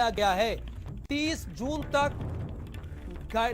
किया गया है। 30 जून तक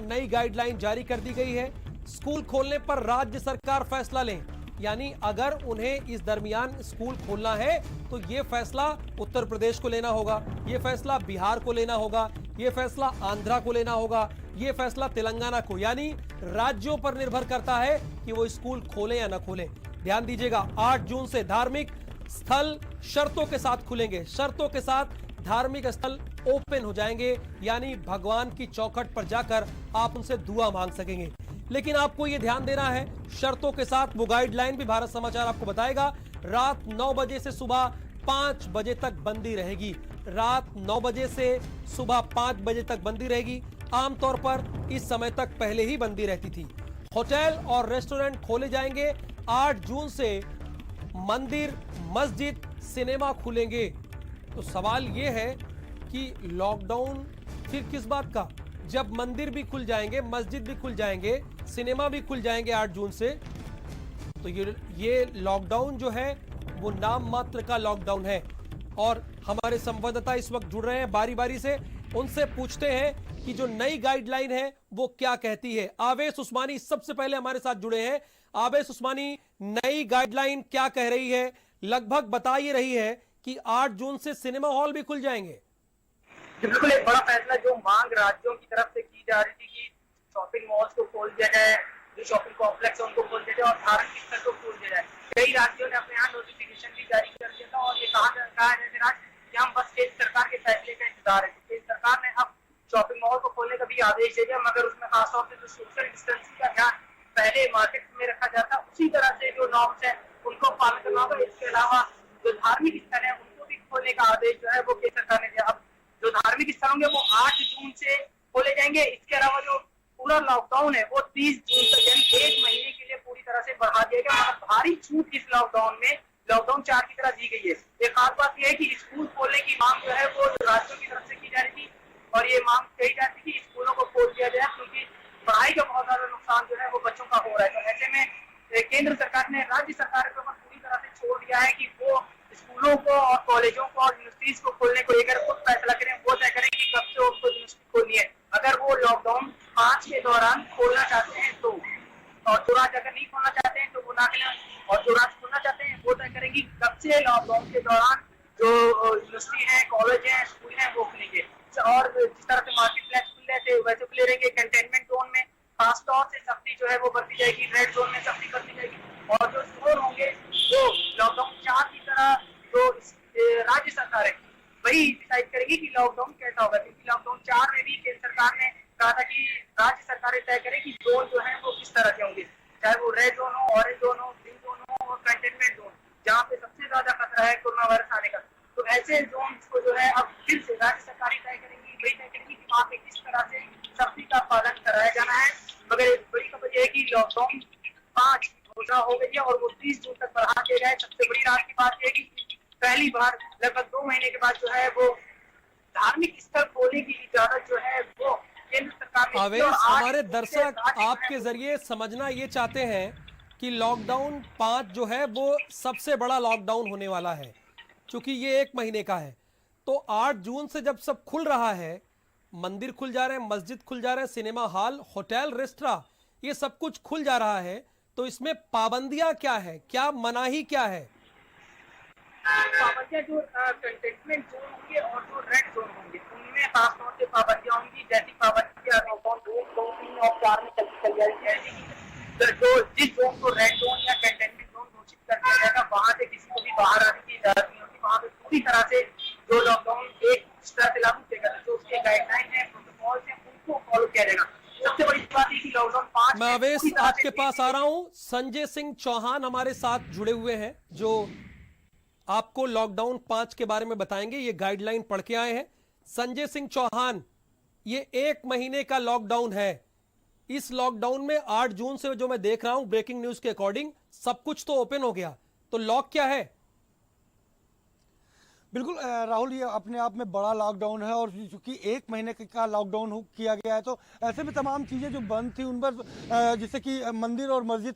नई गाइडलाइन जारी कर दी गई है। स्कूल खोलने पर राज्य सरकार फैसला ले, यानी अगर उन्हें इस दरमियान स्कूल खोलना है तो यह फैसला उत्तर प्रदेश को लेना होगा, यह फैसला बिहार को लेना होगा, यह फैसला आंध्रा को लेना होगा, यह फैसला तेलंगाना को, यानी राज्यों पर निर्भर करता है कि वो स्कूल खोले या ना खोले। ध्यान दीजिएगा, 8 जून से धार्मिक स्थल शर्तों के साथ खुलेंगे, शर्तों के साथ धार्मिक स्थल ओपन हो जाएंगे, यानी भगवान की चौखट पर जाकर आप उनसे दुआ मांग सकेंगे। लेकिन आपको यह ध्यान देना है, शर्तों के साथ वो गाइडलाइन भी भारत समाचार आपको बताएगा। रात 9 बजे से सुबह 5 बजे तक बंदी रहेगी, रात 9 बजे से सुबह 5 बजे तक बंदी रहेगी। आमतौर पर इस समय तक पहले ही बंदी रहती थी। होटल और रेस्टोरेंट खोले जाएंगे। 8 जून से मंदिर, मस्जिद, सिनेमा खुलेंगे। तो सवाल यह है कि लॉकडाउन फिर किस बात का, जब मंदिर भी खुल जाएंगे, मस्जिद भी खुल जाएंगे, सिनेमा भी खुल जाएंगे 8 जून से, तो ये लॉकडाउन जो है वो नाम मात्र का लॉकडाउन है। और हमारे संवाददाता इस वक्त जुड़ रहे हैं बारी बारी से, उनसे पूछते हैं कि जो नई गाइडलाइन है वो क्या कहती है। आवेश उस्मानी सबसे पहले हमारे साथ जुड़े हैं। आवेश उस्मानी, नई गाइडलाइन क्या कह रही है? लगभग बता ये रही है कि 8 जून से सिनेमा हॉल भी खुल जाएंगे। बिल्कुल एक बड़ा फैसला जो मांग राज्यों की तरफ से की जा रही थी कि शॉपिंग मॉल्स को खोल दिया जाए, जो शॉपिंग कॉम्प्लेक्स है उनको खोल दिया जाए और धार्मिक स्थल को खोल दिया जाए। कई राज्यों ने अपने यहाँ नोटिफिकेशन भी जारी कर दिया था और ये कहा है कि हम बस केंद्र सरकार के फैसले का इंतजार है। केंद्र सरकार ने अब शॉपिंग मॉल को खोलने का भी आदेश दे दिया, मगर उसमें खासतौर से जो सोशल डिस्टेंसिंग का ध्यान पहले मार्केट में रखा जाता, उसी तरह से जो नॉर्म्स है उनको पालन करना होगा। इसके अलावा जो धार्मिक स्थल है उनको भी खोलने का आदेश जो है वो केंद्र सरकार ने दिया। अब जो धार्मिक स्थल होंगे वो 8 जून से खोले जाएंगे। इसके अलावा जो पूरा लॉकडाउन है वो 30 जून तक, यानी 1 महीने के लिए पूरी तरह से बढ़ा दिया गया। मतलब भारी छूट इस लॉकडाउन में लॉकडाउन 4 की तरह दी गई है। एक खास बात यह है कि स्कूल खोलने की मांग जो है वो राज्यों की तरफ से की जा रही थी और ये मांग कही जाती थी कि स्कूलों को खोल दिया जाए, क्योंकि पढ़ाई का बहुत ज्यादा नुकसान जो है वो बच्चों का हो रहा है। तो ऐसे में केंद्र सरकार ने राज्य सरकार के ऊपर पूरी तरह से छोड़ दिया है कि वो स्कूलों को और कॉलेजों को और यूनिवर्सिटीज को खोलने को लेकर खुद फैसला करें, वो तय करें कि कब से उनको यूनिवर्सिटी खोलनी है। अगर वो लॉकडाउन 5 के दौरान खोलना चाहते हैं तो, और जो राज्य अगर नहीं खोलना चाहते हैं तो वो ना करें, और जो राज्य खोलना चाहते हैं वो तय करेंगे कब से लॉकडाउन के दौरान जो यूनिवर्सिटी है, कॉलेज है, स्कूल है वो खुलेंगे। और जिस तरह से मार्केट प्लेस खुल रहे थे वैसे खुले रहेंगे। कंटेनमेंट जोन में खासतौर से सख्ती जो है वो बरती जाएगी, रेड जोन में सख्ती करती जाएगी। और जो जोन होंगे वो लॉकडाउन 4 की तरह जो राज्य सरकार है वही डिसाइड करेगी कि लॉकडाउन कैसा होगा, क्योंकि लॉकडाउन 4 में भी केंद्र सरकार ने कहा था कि राज्य सरकारें तय करें कि जोन जो है वो किस तरह के होंगे, चाहे वो रेड जोन हो, ऑरेंज जोन हो, ग्रीन जोन हो और कंटेनमेंट जोन, जहाँ पे सबसे ज्यादा खतरा है कोरोना वायरस आने का। तो ऐसे जोन को जो है अब फिर से राज्य सरकारें तय करेंगी, वही तय करेंगी कि वहाँ पे किस तरह से सख्ती का पालन कराया जाना है। मगर एक बड़ी खबर यह है कि लॉकडाउन 5 घोषणा हो गई है और वो 30 जून तक बढ़ा दिया गया है। सबसे बड़ी रात की बात यह है कि पहली बार लगभग 2 महीने के बाद जो है वो धार्मिक स्थल खोलने की इजाजत जो है वो केंद्र सरकार ने। आवेश, हमारे दर्शक आपके जरिए समझना ये चाहते हैं कि लॉकडाउन 5 जो है वो सबसे बड़ा लॉकडाउन होने वाला है, क्योंकि ये 1 महीने का है। तो 8 जून से जब सब खुल रहा है, मंदिर खुल जा रहे हैं, मस्जिद खुल जा रहे हैं, सिनेमा हॉल, होटल, रेस्टोरेंट, ये सब कुछ खुल जा रहा है, तो इसमें पाबंदियां क्या है, क्या मनाही क्या है? पाबंदियां जो कंटेनमेंट जोन होंगे और जो रेड जोन होंगे उनमें खासतौर से पाबंदियां होंगी। जैसी पाबंदियां लॉकडाउन 2, 3 और 4 में चल जाएगी। जो जिस जोन को रेड जोन या कंटेनमेंट जोन घोषित कर दिया जाएगा वहां से किसी को भी बाहर आने की इजाजत नहीं होगी। वहां पे पूरी तरह से जो लॉकडाउन एक तरह से लागू किया गया, जो उसके गाइडलाइन है, प्रोटोकॉल है, उनको फॉलो किया जाएगा। सबसे बड़ी बात है कि लॉकडाउन 5 मैं आवेश आपके पास आ रहा हूं। संजय सिंह चौहान हमारे साथ जुड़े हुए हैं जो आपको लॉकडाउन 5 के बारे में बताएंगे। ये गाइडलाइन पढ़ के आए हैं। संजय सिंह चौहान, ये 1 महीने का लॉकडाउन है। इस लॉकडाउन में 8 जून से जो मैं देख रहा हूं ब्रेकिंग न्यूज के अकॉर्डिंग सब कुछ तो ओपन हो गया, तो लॉक क्या है? बिल्कुल राहुल, ये अपने आप में बड़ा लॉकडाउन है और चूंकि 1 महीने का लॉकडाउन किया गया है, तो ऐसे में तमाम चीज़ें जो बंद थी उन पर जैसे कि मंदिर और मस्जिद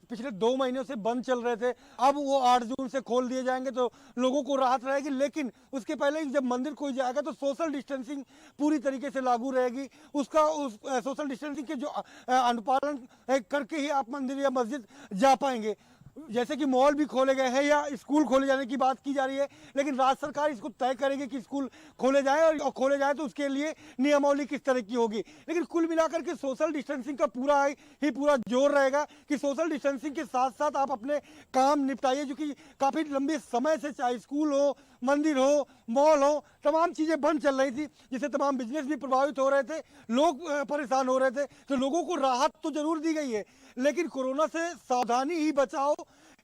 पिछले 2 महीनों से बंद चल रहे थे, अब वो 8 जून से खोल दिए जाएंगे तो लोगों को राहत रहेगी। लेकिन उसके पहले जब मंदिर कोई जाएगा तो सोशल डिस्टेंसिंग पूरी तरीके से लागू रहेगी। उस सोशल डिस्टेंसिंग के जो अनुपालन करके ही आप मंदिर या मस्जिद जा पाएंगे। जैसे कि मॉल भी खोले गए हैं या स्कूल खोले जाने की बात की जा रही है, लेकिन राज्य सरकार इसको तय करेगी कि स्कूल खोले जाएं और खोले जाएं तो उसके लिए नियमावली किस तरह की होगी। लेकिन कुल मिलाकर के सोशल डिस्टेंसिंग का पूरा जोर रहेगा कि सोशल डिस्टेंसिंग के साथ साथ आप अपने काम निपटाइए, जो कि काफ़ी लंबे समय से चाहे स्कूल हो, मंदिर हो, मॉल हो, तमाम चीज़ें बंद चल रही थी, जिससे तमाम बिजनेस भी प्रभावित हो रहे थे, लोग परेशान हो रहे थे। तो लोगों को राहत तो जरूर दी गई है, लेकिन कोरोना से सावधानी ही बचाओ,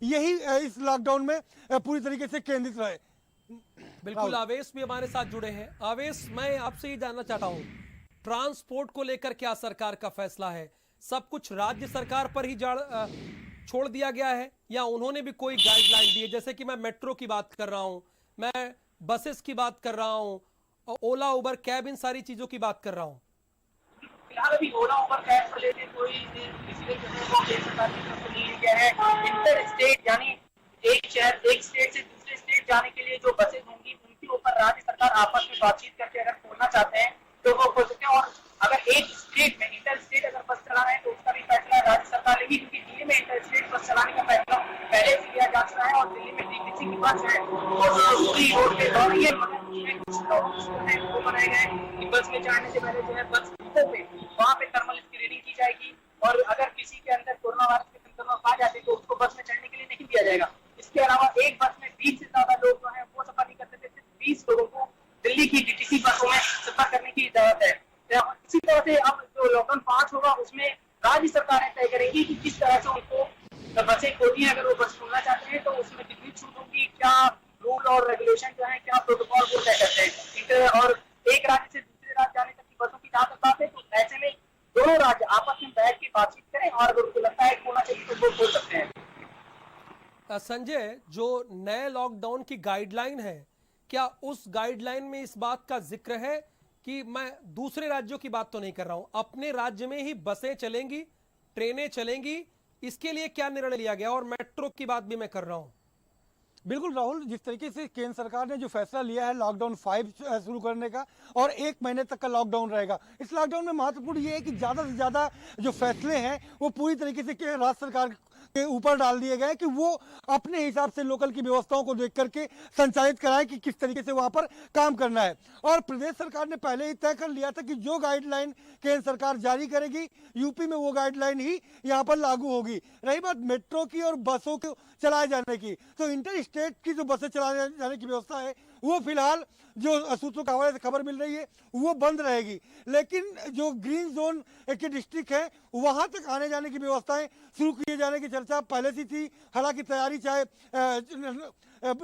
यही इस लॉकडाउन में पूरी तरीके से केंद्रित रहे। बिल्कुल, आवेश भी हमारे साथ जुड़े हैं। आवेश, मैं आपसे ये जानना चाहता हूँ, ट्रांसपोर्ट को लेकर क्या सरकार का फैसला है? सब कुछ राज्य सरकार पर ही छोड़ दिया गया है या उन्होंने भी कोई गाइडलाइन दी है? जैसे कि मैं मेट्रो की बात कर रहा हूँ, मैं बसेस की बात कर रहा हूँ, ओला उबर कैब, इन सारी चीजों की बात कर रहा हूँ। फिलहाल अभी ओला उबर कैब को लेकर कोई डिसीजन जो है वो केंद्र सरकार की तरफ से नहीं लिया है। इंटर स्टेट यानी एक स्टेट से दूसरे स्टेट जाने के लिए जो बसेज होंगी उनके ऊपर राज्य सरकार आपस में बातचीत करके अगर खोलना चाहते हैं तो वो खोल सकते हैं। और अगर एक स्टेट में इंटर स्टेट अगर बस चलाना है तो उसका भी फैसला राज्य सरकार लेगी, क्योंकि दिल्ली में इंटर स्टेट बस चलाने का फैसला पहले से लिया जा चुका है और दिल्ली में डीटीसी की बस है वो पूरी रोड पे दौड़ रही है, मगर उसमें कुछ लॉ वो बनाए गए कि बस में चढ़ने से पहले जो है बस पे वहाँ पे थर्मल स्क्रीनिंग की जाएगी और अगर किसी के अंदर कोरोना वायरस के सिम्टम आ जाते तो उसको बस में चढ़ने के लिए नहीं दिया जाएगा। इसके अलावा एक बस में 20 से ज्यादा लोग जो है वो सफर नहीं करते थे। सिर्फ 20 लोगों को दिल्ली की डीटीसी बसों में सफर करने की इजाजत है। इसी तरह से अब जो लॉकडाउन 5 होगा उसमें राज्य सरकारें तय करेंगी कि किस तरह से उनको बसें खोलनी है। अगर वो बस खोलना चाहते हैं तो उसमें कितनी छूट होगी, क्या रूल और रेगुलेशन जो है, क्या प्रोटोकॉल वो तय करते हैं। और एक राज्य से दूसरे राज्य जाने तक की बसों की जहां तक बात है तो ऐसे में दोनों राज्य आपस में बैठ के बातचीत करें और अगर उनको लगता है खोलना चाहिए तो वो खोल सकते हैं। संजय, जो नए लॉकडाउन की गाइडलाइन है, क्या उस गाइडलाइन में इस बात का जिक्र है कि मैं दूसरे राज्यों की बात तो नहीं कर रहा हूं, अपने राज्य में ही बसें चलेंगी, ट्रेनें चलेंगी, इसके लिए क्या निर्णय लिया गया? और मेट्रो की बात भी मैं कर रहा हूं। बिल्कुल राहुल, जिस तरीके से केंद्र सरकार ने जो फैसला लिया है लॉकडाउन 5 शुरू करने का और 1 महीने तक का लॉकडाउन रहेगा, इस लॉकडाउन में महत्वपूर्ण ये है कि ज़्यादा से ज़्यादा जो फैसले हैं वो पूरी तरीके से राज्य सरकार के ऊपर डाल दिए गए कि वो अपने हिसाब से लोकल की व्यवस्थाओं को देख करके संचालित कराएं कि किस तरीके से वहाँ पर काम करना है। और प्रदेश सरकार ने पहले ही तय कर लिया था कि जो गाइडलाइन केंद्र सरकार जारी करेगी यूपी में वो गाइडलाइन ही यहाँ पर लागू होगी। रही बात मेट्रो की और बसों को चलाए जाने की, तो इंटर स्टेट की जो बसें चलाए जाने की व्यवस्था है वो फिलहाल जो सूत्रों के हवाले से खबर मिल रही है वो बंद रहेगी। लेकिन जो ग्रीन जोन के डिस्ट्रिक्ट है वहां तक आने जाने की व्यवस्थाएं शुरू किए जाने की चर्चा पहले से थी। हालांकि तैयारी चाहे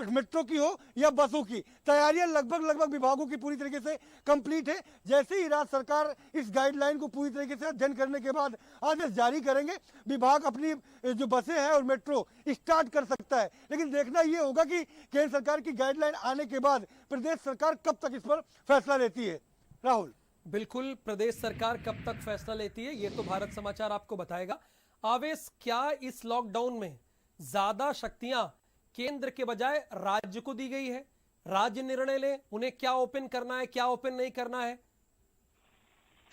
मेट्रो की हो या बसों की, तैयारियां लगभग विभागों की पूरी तरीके से कंप्लीट है। जैसे ही राज्य सरकार इस गाइडलाइन को पूरी तरीके से अध्ययन करने के बाद आदेश जारी करेंगे, विभाग अपनी जो बसें हैं और मेट्रो स्टार्ट कर सकता है। लेकिन देखना यह होगा कि केंद्र सरकार की गाइडलाइन आने के बाद प्रदेश सरकार कब तक इस पर फैसला लेती है। राहुल, बिल्कुल, प्रदेश सरकार कब तक फैसला लेती है ये तो भारत समाचार आपको बताएगा। आवेश, क्या इस लॉकडाउन में ज्यादा शक्तियां केंद्र के बजाय राज्य को दी गई है? राज्य निर्णय ले उन्हें क्या ओपन करना है, क्या ओपन नहीं करना है।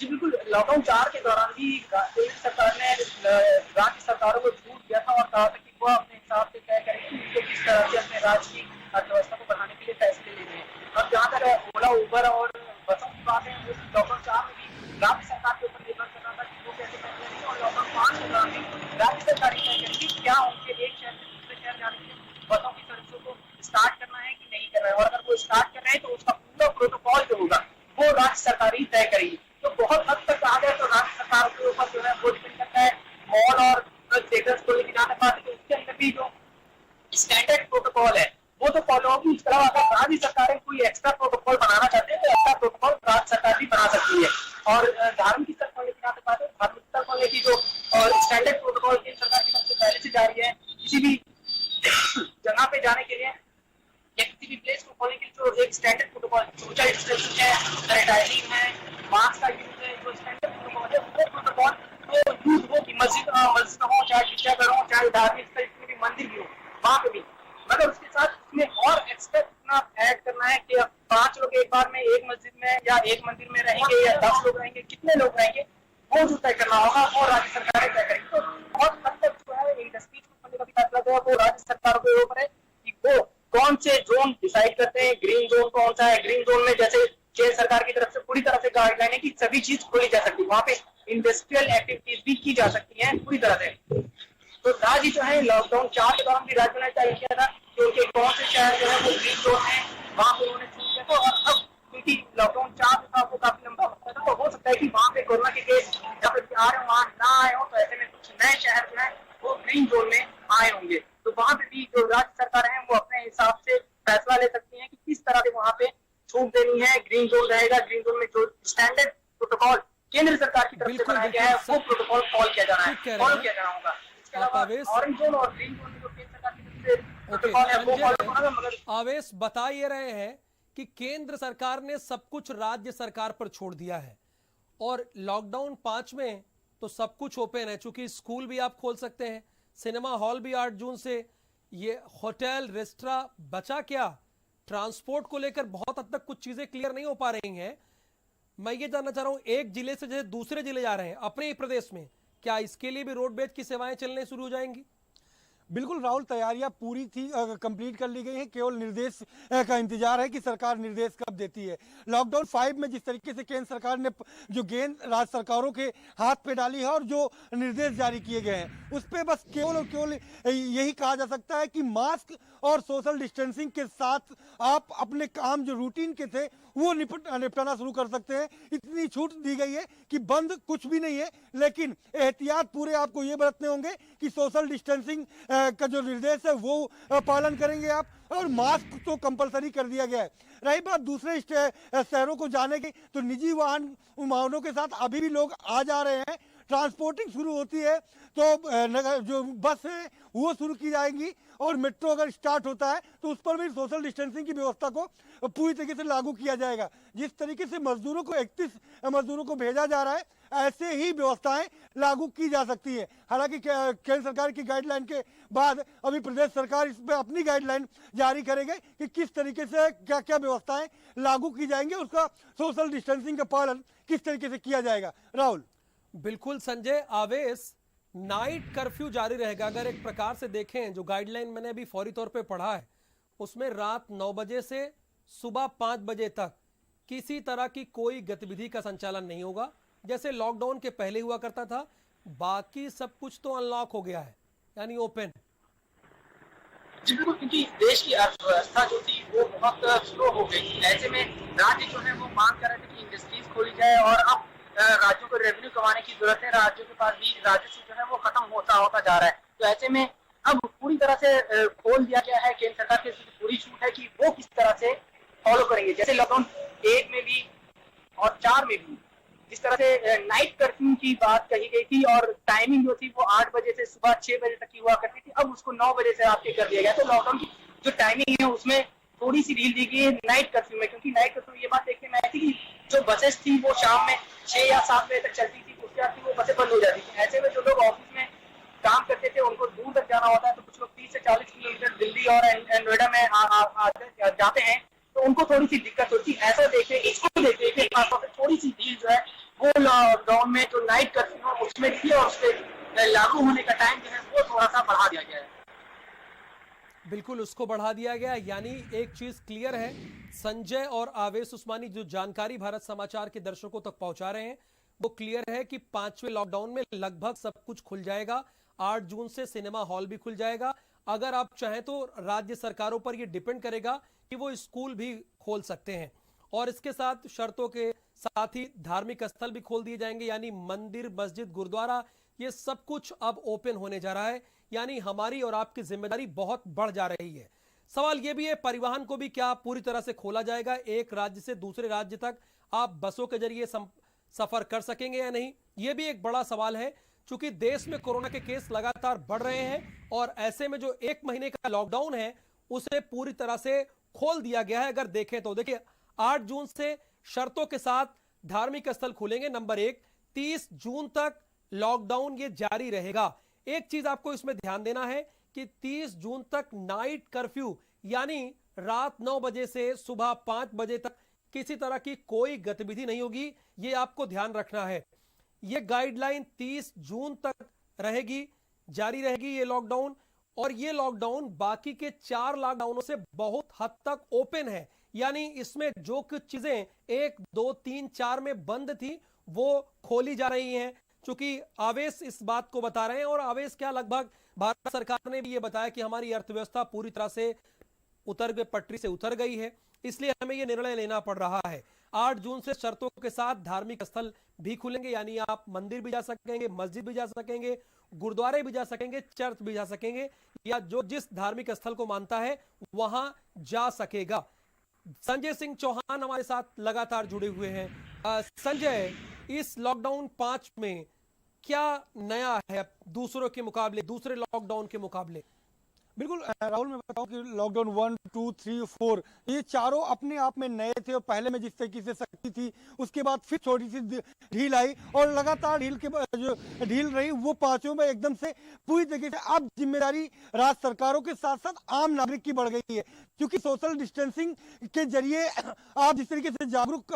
जी बिल्कुल, लॉकडाउन 4 के दौरान भी केंद्र सरकार ने राज्य सरकारों को छूट दिया था और कहा था कि वो अपने हिसाब से तय करेंगे कि किस तरह से अपने राज्य की अर्थव्यवस्था को बढ़ाने के लिए फैसले लेने हैं। अब जहाँ तक ओला उबर और बसों की बात है, उस लॉकडाउन 4 में भी राज्य सरकार के ऊपर निर्भर कर रहा था कि वो कैसे फैसले लेंगे और लॉकडाउन 5 के दौरान भी राज्य सरकार तय करेंगी क्या उनके एक शहर से दूसरे शहर जाने के लिए बसों की सर्विसों को स्टार्ट करना है कि नहीं करना है। और अगर वो स्टार्ट कर रहे हैं तो उसका पूरा प्रोटोकॉल जो होगा वो राज्य सरकार ही तय करेगी। तो बहुत हद तक कहा जाए तो राज्य सरकार के ऊपर जो है वो डिपेंड करता है। मॉल और थिएटर्स को लेकर जहाँ तक बात है तो उसके अंदर भी जो स्टैंडर्ड प्रोटोकॉल है वो तो फॉलो होगी। इसके अलावा अगर राज्य सरकारें कोई एक्स्ट्रा प्रोटोकॉल बनाना चाहते हैं तो एक्स्ट्रा प्रोटोकॉल राज्य सरकार भी बना सकती है। और धार्मिक स्थल को लेकर जहाँ तक बात है, धार्मिक स्थल को लेकर जो स्टैंडर्ड प्रोटोकॉल केंद्र सरकार की तरफ से पहले से जारी है, किसी भी जगह पे जाने के लिए या किसी भी प्लेस को खोलने के हैंड हाइजीन है, मास्क का यूज है, जो स्टैंडर्ड प्रोटोकॉल है वो प्रोटोकॉल तो यूज हो कि मस्जिद हो, चाहे गिरजाघर हो, चाहे धार्मिक स्थल में भी मंदिर भी हो, वहां पे भी। मगर उसके साथ उसमें और एक्स्ट्रा इतना ऐड करना है कि 5 लोग एक बार में एक मस्जिद में या एक मंदिर में रहेंगे या 10 लोग रहेंगे, कितने लोग रहेंगे वो जो तय करना होगा वो राज्य सरकारें तय करेंगी। तो बहुत हद तक जो है इंडस्ट्रीज को खोलने का भी फैसला जो है वो राज्य सरकारों के ऊपर है कि वो कौन से जोन डिसाइड करते हैं। ग्रीन जोन कौन सा है, ग्रीन जोन में जैसे केंद्र सरकार की तरफ से पूरी तरह से गाइडलाइन है कि सभी चीज खोली जा सकती है, वहां पे इंडस्ट्रियल एक्टिविटीज भी की जा सकती है पूरी तरह से। तो राज्य जो है लॉकडाउन 4 के दौरान भी राज्य ने तय किया था कि उनके कौन से शहर जो है वो ग्रीन जोन है, वहां पे उन्होंने छूट दिया था। और अब क्योंकि लॉकडाउन 4 था वो काफी लंबा होता था, तो हो सकता है कि वहां पे कोरोना के केस जहाँ पे आ रहे हो वहां ना आए हो, तो ऐसे में कुछ नए शहर जो है वो ग्रीन जोन में आए होंगे। तो वहां पे भी जो राज्य सरकार है वो अपने हिसाब से फैसला ले सकती है कि किस तरह से वहां पे छूट देनी है। ग्रीन जोन रहेगा, ग्रीन जोन में जो स्टैंडर्ड प्रोटोकॉल केंद्र सरकार की तरफ से बनाया गया है वो प्रोटोकॉल फॉलो किया जाना होगा। इसके अलावा ऑरेंज जोन और ग्रीन जोन में जो केंद्र सरकार की तरफ से प्रोटोकॉल है वो फॉलो होगा। मगर आवेश बता ये रहे हैं कि केंद्र सरकार ने सब कुछ राज्य सरकार पर छोड़ दिया है और लॉकडाउन 5 में तो सब कुछ ओपन है, चूंकि स्कूल भी आप खोल सकते हैं, सिनेमा हॉल भी 8 जून से, ये होटल रेस्टोरेंट बचा क्या, ट्रांसपोर्ट को लेकर बहुत हद तक कुछ चीजें क्लियर नहीं हो पा रही हैं। मैं ये जानना चाह रहा हूं, एक जिले से जैसे दूसरे जिले जा रहे हैं अपने ही प्रदेश में, क्या इसके लिए भी रोडवेज की सेवाएं चलने शुरू हो जाएंगी? बिल्कुल राहुल, तैयारियां पूरी थी, कंप्लीट कर ली गई हैं, केवल निर्देश का इंतजार है कि सरकार निर्देश कब देती है। लॉकडाउन 5 में जिस तरीके से केंद्र सरकार ने जो गेंद राज्य सरकारों के हाथ पे डाली है और जो निर्देश जारी किए गए हैं उस पर बस केवल और केवल यही कहा जा सकता है कि मास्क और सोशल डिस्टेंसिंग के साथ आप अपने काम जो रूटीन के थे वो निपटाना शुरू कर सकते हैं। इतनी छूट दी गई है कि बंद कुछ भी नहीं है, लेकिन एहतियात पूरे आपको ये बरतने होंगे कि सोशल डिस्टेंसिंग का जो निर्देश है वो पालन करेंगे आप, और मास्क तो कंपलसरी कर दिया गया है। रही बात दूसरे शहरों को जाने की, तो निजी वाहनों के साथ अभी भी लोग आ जा रहे हैं। ट्रांसपोर्टिंग शुरू होती है तो जो बस है वो शुरू की जाएंगी, और मेट्रो अगर स्टार्ट होता है तो उस पर भी सोशल डिस्टेंसिंग की व्यवस्था को पूरी तरीके से लागू किया जाएगा। जिस तरीके से मजदूरों को 31 मजदूरों को भेजा जा रहा है, ऐसे ही व्यवस्थाएं लागू की जा सकती है। हालांकि केंद्र सरकार की गाइडलाइन के बाद अभी प्रदेश सरकार इस पर अपनी गाइडलाइन जारी करेगी कि किस तरीके से क्या क्या व्यवस्थाएं लागू की जाएंगी, उसका सोशल डिस्टेंसिंग का पालन किस तरीके से किया जाएगा। राहुल। बिल्कुल संजय, आवेश नाइट कर्फ्यू जारी रहेगा। अगर एक प्रकार से देखें, जो गाइडलाइन मैंने अभी फौरी तौर पे पढ़ा है उसमें रात 9 बजे से सुबह 5 बजे तक किसी तरह की कोई गतिविधि का संचालन नहीं होगा, जैसे लॉकडाउन के पहले हुआ करता था। बाकी सब कुछ तो अनलॉक हो गया है, यानी ओपन। जी बिल्कुल, क्योंकि देश की अर्थव्यवस्था जो थी वो बहुत स्लो हो गई थी। ऐसे में राज्य जो है वो मांग कर रहे थे कि इंडस्ट्रीज खोली जाए, और अब राज्यों को रेवेन्यू कमाने की जरूरत है। राज्यों के पास भी राजस्व जो है वो खत्म होता जा रहा है। तो ऐसे में अब पूरी तरह से खोल दिया गया है। केंद्र सरकार की पूरी छूट है कि वो किस तरह से फॉलो करेंगे। जैसे लॉकडाउन 1 में भी और 4 में भी जिस तरह से नाइट कर्फ्यू की बात कही गई थी, और टाइमिंग जो थी वो 8 बजे से सुबह 6 बजे तक की हुआ करती थी, अब उसको 9 बजे से रात के कर दिया गया। तो लॉकडाउन की जो टाइमिंग है उसमें थोड़ी सी ढील दी गई है नाइट कर्फ्यू में, क्योंकि नाइट कर्फ्यू ये बात देखने में आई थी कि जो बसेस थी वो शाम में 6 या 7 बजे तक चलती थी, उसके बाद वो बसें बंद हो जाती थी। ऐसे में जो लोग ऑफिस में काम करते थे उनको दूर तक जाना होता है, तो कुछ लोग 30 से 40 किलोमीटर दिल्ली और नोएडा में जाते हैं, तो उनको थोड़ी सी दिक्कत होती है। ऐसा देखते इसको देखते हुए खासतौर पर थोड़ी सी ढील जो है वो लॉकडाउन में जो नाइट कर्फ्यू है उसमें थी, और उसके लागू होने का टाइम जो है वो थोड़ा सा बढ़ा दिया गया है। बिल्कुल उसको बढ़ा दिया गया। यानी एक चीज क्लियर है, संजय और आवेश उस्मानी जो जानकारी भारत समाचार के दर्शकों तक पहुंचा रहे हैं वो क्लियर है कि 5वें लॉकडाउन में लगभग सब कुछ खुल जाएगा। 8 जून से सिनेमा हॉल भी खुल जाएगा। अगर आप चाहें तो राज्य सरकारों पर यह डिपेंड करेगा कि वो स्कूल भी खोल सकते हैं, और इसके साथ शर्तों के साथ ही धार्मिक स्थल भी खोल दिए जाएंगे, यानी मंदिर, मस्जिद, गुरुद्वारा, ये सब कुछ अब ओपन होने जा रहा है। यानी हमारी और आपकी जिम्मेदारी बहुत बढ़ जा रही है। सवाल यह भी है, परिवहन को भी क्या पूरी तरह से खोला जाएगा? एक राज्य से दूसरे राज्य तक आप बसों के जरिए सफर कर सकेंगे या नहीं, यह भी एक बड़ा सवाल है, क्योंकि देश में कोरोना के केस लगातार बढ़ रहे हैं, और ऐसे में जो 1 महीने का लॉकडाउन है उसे पूरी तरह से खोल दिया गया है। अगर देखें तो देखिए 8 जून से शर्तों के साथ धार्मिक स्थल खुलेंगे। नंबर 1, 30 जून तक लॉकडाउन ये जारी रहेगा। एक चीज आपको इसमें ध्यान देना है कि 30 जून तक नाइट कर्फ्यू यानी रात 9 बजे से सुबह 5 बजे तक किसी तरह की कोई गतिविधि नहीं होगी। यह आपको ध्यान रखना है। यह गाइडलाइन 30 जून तक रहेगी, जारी रहेगी ये लॉकडाउन। और ये लॉकडाउन बाकी के 4 लॉकडाउनों से बहुत हद तक ओपन है, यानी इसमें जो कुछ चीजें 1, 2, 3, 4 में बंद थी वो खोली जा रही हैं। चूंकि आवेश इस बात को बता रहे हैं, और आवेश क्या, लगभग भारत सरकार ने भी ये बताया कि हमारी अर्थव्यवस्था पूरी तरह से पटरी से उतर गई है, इसलिए हमें यह निर्णय लेना पड़ रहा है। 8 जून से शर्तों के साथ धार्मिक स्थल भी खुलेंगे, यानी आप मंदिर भी जा सकेंगे, मस्जिद भी जा सकेंगे, गुरुद्वारे भी जा सकेंगे, चर्च भी जा सकेंगे, या जो जिस धार्मिक स्थल को मानता है वहां जा सकेगा। संजय सिंह चौहान हमारे साथ लगातार जुड़े हुए हैं। संजय, इस लॉकडाउन 5 में क्या नया है दूसरों के मुकाबले, दूसरे लॉकडाउन के मुकाबले? बिल्कुल राहुल, मैं बताऊं कि लॉकडाउन 1, 2, 3, 4 ये चारों अपने आप में नए थे। और पहले में जिस तरीके से सख्ती थी, उसके बाद फिर थोड़ी सी ढील आई, और लगातार जो ढील रही वो पांचों में एकदम से पूरी तरीके से अब जिम्मेदारी राज्य सरकारों के साथ साथ आम नागरिक की बढ़ गई है। क्योंकि सोशल डिस्टेंसिंग के जरिए आप जिस तरीके से जागरूक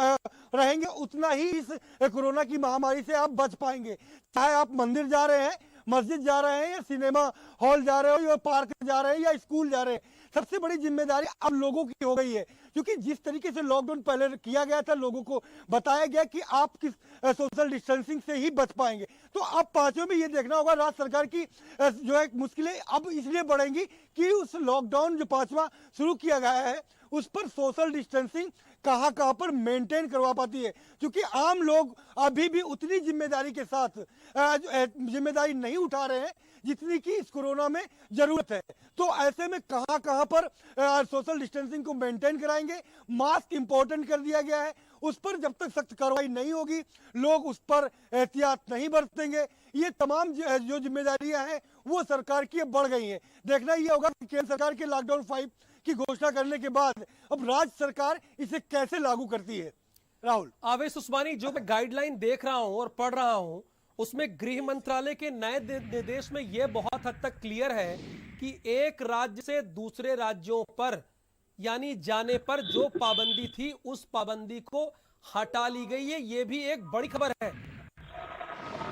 रहेंगे, उतना ही इस कोरोना की महामारी से आप बच पाएंगे। चाहे आप मंदिर जा रहे हैं, मस्जिद जा रहे हैं, या सिनेमा हॉल जा रहे हो, या पार्क जा रहे हैं, या स्कूल जा रहे हैं, सबसे बड़ी जिम्मेदारी अब लोगों की हो गई है। क्योंकि जिस तरीके से लॉकडाउन पहले किया गया था, लोगों को बताया गया कि आप किस सोशल डिस्टेंसिंग से ही बच पाएंगे। तो अब पांचों में ये देखना होगा, राज्य सरकार की जो है मुश्किलें अब इसलिए बढ़ेंगी कि उस लॉकडाउन जो 5वां शुरू किया गया है, उस पर सोशल डिस्टेंसिंग कहां पर मेंटेन करवा पाती है। क्योंकि आम लोग अभी भी उतनी जिम्मेदारी के साथ जिम्मेदारी नहीं उठा रहे हैं जितनी कि इस कोरोना में जरूरत है। तो ऐसे में कहां पर सोशल डिस्टेंसिंग को मेंटेन कराएंगे। मास्क इंपॉर्टेंट कर दिया गया है, उस पर जब तक सख्त कार्रवाई नहीं होगी, लोग उस पर एहतियात नहीं बरतेंगे। ये तमाम जो जिम्मेदारियां हैं वो सरकार की बढ़ गई हैं। देखना ये होगा कि केंद्र सरकार के लॉकडाउन 5 की घोषणा करने के बाद अब राज्य सरकार इसे कैसे लागू करती है। राहुल, आवेश उस्मानी, जो मैं गाइडलाइन देख रहा हूं और पढ़ रहा हूं, उसमें गृह मंत्रालय के नए निर्देश में यह बहुत हद तक क्लियर है कि एक राज्य से दूसरे राज्यों पर यानी जाने पर जो पाबंदी थी, उस पाबंदी को हटा ली गई है। यह भी एक बड़ी खबर है।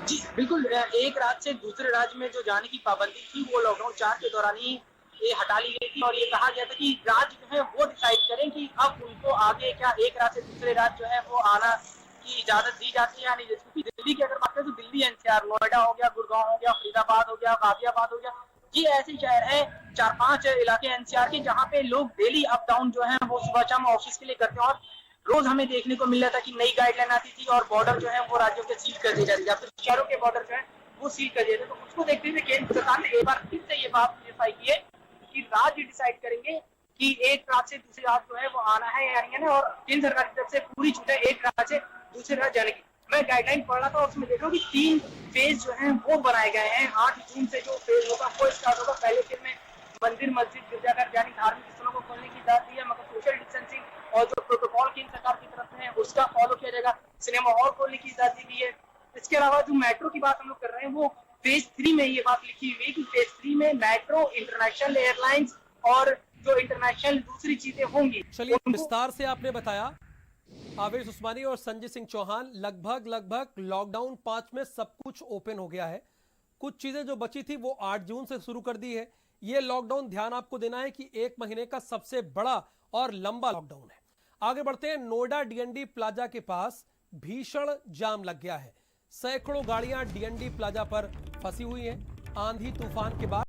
जी बिल्कुल, एक राज्य से दूसरे राज्य में जो जाने की पाबंदी थी वो लॉकडाउन 4 के दौरान ही ये हटा ली गई थी। और ये कहा गया था कि राज्य जो है वो डिसाइड करें कि अब उनको आगे क्या एक राज्य से दूसरे राज्य जो है वो आना की इजाजत दी जाती है या नहीं। क्योंकि दिल्ली की अगर बात करें तो दिल्ली एनसीआर, नोएडा हो गया, गुड़गांव हो गया, फरीदाबाद हो गया, गाजियाबाद हो गया, ये ऐसे शहर है 4-5 इलाके एनसीआर के जहाँ पे लोग डेली अप डाउन जो है वो सुबह शाम ऑफिस के लिए करते हैं। और रोज हमें देखने को मिल रहा था कि नई गाइडलाइन आती थी और बॉर्डर जो है वो राज्यों के सील कर दिए जाते थे, या फिर शहरों के बॉर्डर जो है वो सील कर दिए थे। तो उसको देखते हुए केंद्र सरकार ने एक बार फिर से ये बात क्लियरफाई की है कि राज्य डिसाइड करेंगे कि एक राज्य से दूसरे राज्य जो है वो आना है या नहीं है, और केंद्र सरकार की तरफ से पूरी छूट है एक राज्य से दूसरे राज्य जाने की। मैं गाइडलाइन पढ़ रहा था, उसमें देख रहा हूँ कि 3 फेज जो है वो बनाए गए हैं। 8 जून से जो फेज होगा वो स्टार्ट होगा। पहले फेज में मंदिर, मस्जिद, गिरजाघर यानी धार्मिक स्थलों को खोलने की इजाजत दी है, मगर सोशल डिस्टेंसिंग और जो प्रोटोकॉल केंद्र सरकार की तरफ से है उसका फॉलो किया जाएगा। सिनेमा हॉल खोलने की इजाजत दी गई है। इसके अलावा जो मेट्रो की बात हम लोग कर रहे हैं वो फेज 3 में ये बात लिखी हुई है कि फेज 3 में मेट्रो, इंटरनेशनल एयरलाइंस और जो इंटरनेशनल दूसरी चीजें होंगी। चलिए, विस्तार से आपने बताया आवेश उस्मानी और संजय सिंह चौहान। लगभग लॉकडाउन 5 में सब कुछ ओपन हो गया है। कुछ चीजें जो बची थी वो 8 जून से शुरू कर दी है। ये लॉकडाउन, ध्यान आपको देना है कि 1 महीने का सबसे बड़ा और लंबा लॉकडाउन है। आगे बढ़ते हैं। नोएडा डीएनडी प्लाजा के पास भीषण जाम लग गया है। सैकड़ों गाड़ियां डीएनडी प्लाजा पर फंसी हुई हैं। आंधी तूफान के बाद